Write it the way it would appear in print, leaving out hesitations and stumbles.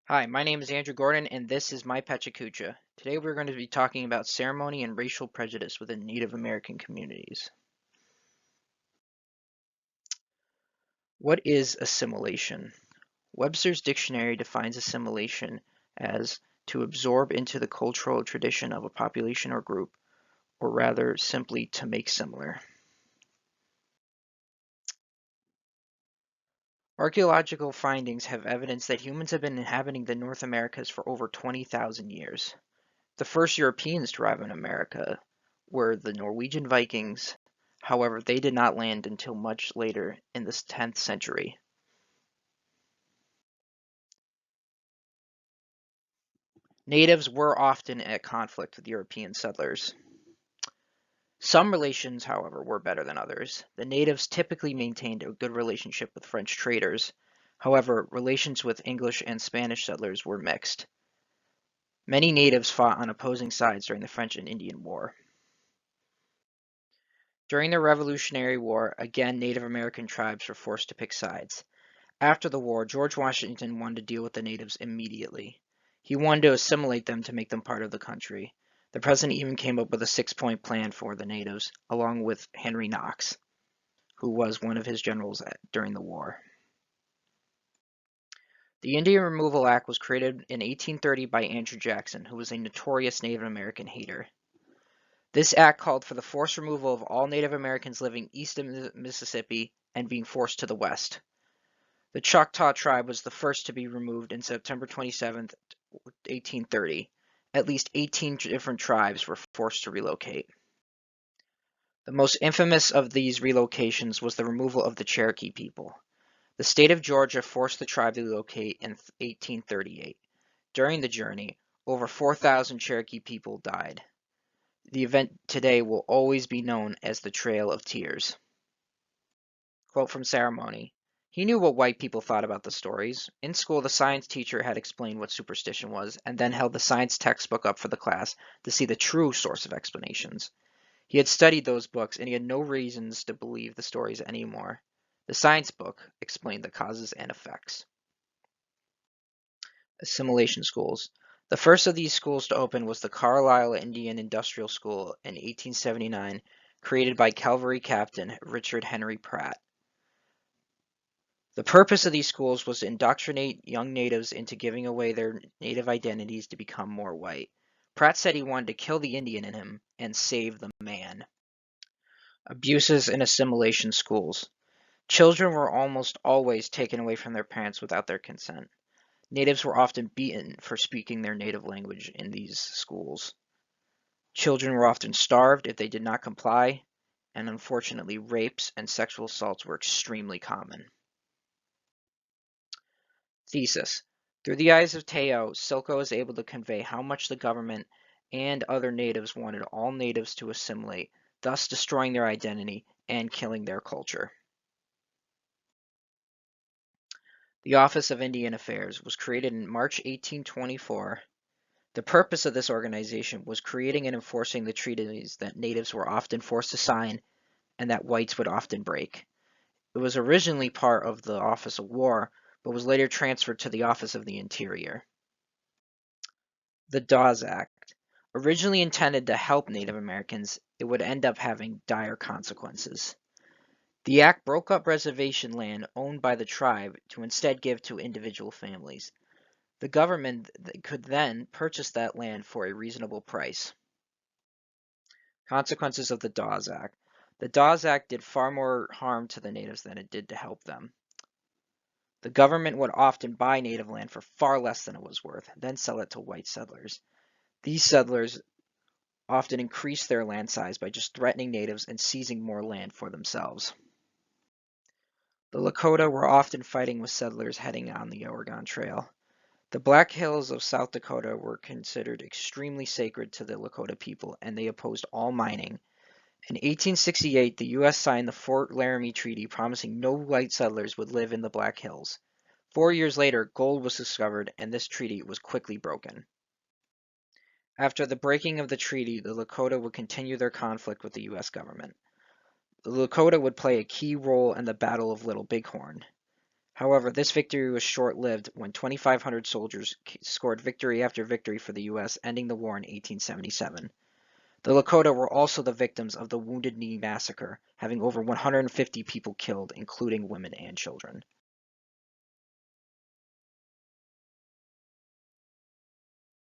Hi, my name is Andrew Gordon, and this is my pechakucha. Today we're going to be talking about ceremony and racial prejudice within Native American communities. What is assimilation? Webster's dictionary defines assimilation as to absorb into the cultural tradition of a population or group, or rather simply to make similar. Archaeological findings have evidence that humans have been inhabiting the North Americas for over 20,000 years. The first Europeans to arrive in America were the Norwegian Vikings. However, they did not land until much later in the 10th century. Natives were often at conflict with European settlers. Some relations, however, were better than others. The natives typically maintained a good relationship with French traders. However, relations with English and Spanish settlers were mixed. Many natives fought on opposing sides during the French and Indian War. During the Revolutionary War, again Native American tribes were forced to pick sides. After the war, George Washington wanted to deal with the natives immediately. He wanted to assimilate them to make them part of the country. The president even came up with a six-point plan for the natives, along with Henry Knox, who was one of his generals during the war. The Indian Removal Act was created in 1830 by Andrew Jackson, who was a notorious Native American hater. This act called for the forced removal of all Native Americans living east of Mississippi and being forced to the west. The Choctaw tribe was the first to be removed in September 27, 1830. At least 18 different tribes were forced to relocate. The most infamous of these relocations was the removal of the Cherokee people. The state of Georgia forced the tribe to relocate in 1838. During the journey, over 4,000 Cherokee people died. The event today will always be known as the Trail of Tears. Quote from Ceremony. He knew what white people thought about the stories. In school, the science teacher had explained what superstition was, and then held the science textbook up for the class to see the true source of explanations. He had studied those books, and he had no reasons to believe the stories anymore. The science book explained the causes and effects. Assimilation schools. The first of these schools to open was the Carlisle Indian Industrial School in 1879, created by cavalry captain Richard Henry Pratt. The purpose of these schools was to indoctrinate young natives into giving away their native identities to become more white. Pratt said he wanted to kill the Indian in him and save the man. Abuses in assimilation schools. Children were almost always taken away from their parents without their consent. Natives were often beaten for speaking their native language in these schools. Children were often starved if they did not comply, and unfortunately, rapes and sexual assaults were extremely common. Thesis. Through the eyes of Teo, Silko is able to convey how much the government and other natives wanted all natives to assimilate, thus destroying their identity and killing their culture. The Office of Indian Affairs was created in March 1824. The purpose of this organization was creating and enforcing the treaties that natives were often forced to sign and that whites would often break. It was originally part of the Office of War, but was later transferred to the Office of the Interior. The Dawes Act. Originally intended to help Native Americans, it would end up having dire consequences. The act broke up reservation land owned by the tribe to instead give to individual families. The government could then purchase that land for a reasonable price. Consequences of the Dawes Act. The Dawes Act did far more harm to the natives than it did to help them. The government would often buy native land for far less than it was worth, then sell it to white settlers. These settlers often increased their land size by just threatening natives and seizing more land for themselves. The Lakota were often fighting with settlers heading on the Oregon Trail. The Black Hills of South Dakota were considered extremely sacred to the Lakota people, and they opposed all mining. In 1868, the U.S. signed the Fort Laramie Treaty, promising no white settlers would live in the Black Hills. 4 years later, gold was discovered, and this treaty was quickly broken. After the breaking of the treaty, the Lakota would continue their conflict with the U.S. government. The Lakota would play a key role in the Battle of Little Bighorn. However, this victory was short-lived when 2,500 soldiers scored victory after victory for the U.S., ending the war in 1877. The Lakota were also the victims of the Wounded Knee Massacre, having over 150 people killed, including women and children.